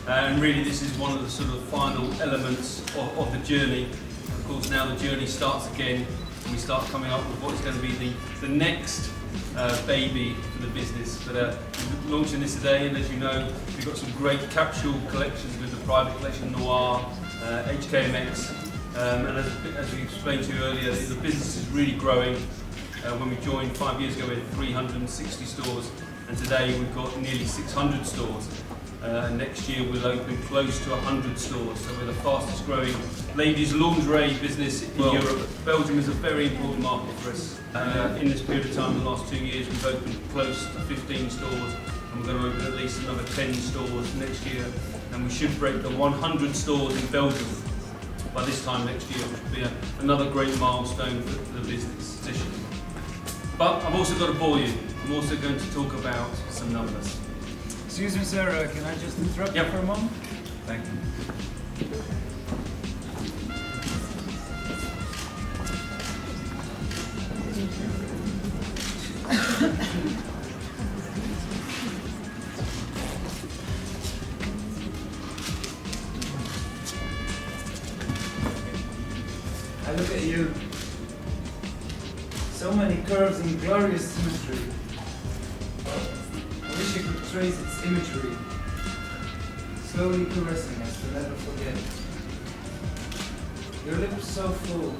And really this is one of the sort of final elements of the journey. Of course now the journey starts again and we start coming up with what's going to be the next baby for the business. But we're launching this today, and as you know, we've got some great capsule collections with the private collection, Noir, HKMX, and as we explained to you earlier, the business is really growing. When we joined 5 years ago we had 360 stores, and today we've got nearly 600 stores. Next year we'll open close to 100 stores, so we're the fastest growing ladies lingerie business in Europe. Belgium is a very important market for us. In this period of time, the last 2 years, we've opened close to 15 stores, and we're going to open at least another 10 stores next year, and we should break the 100 stores in Belgium by this time next year, which will be another great milestone for the business position. But I've also got to bore you. I'm also going to talk about some numbers. Excuse me, sir, can I just interrupt you for a moment? Thank you. I look at you. So many curves and glorious symmetry. I wish you could trace its imagery, slowly caressing us to never forget. Your lips so full,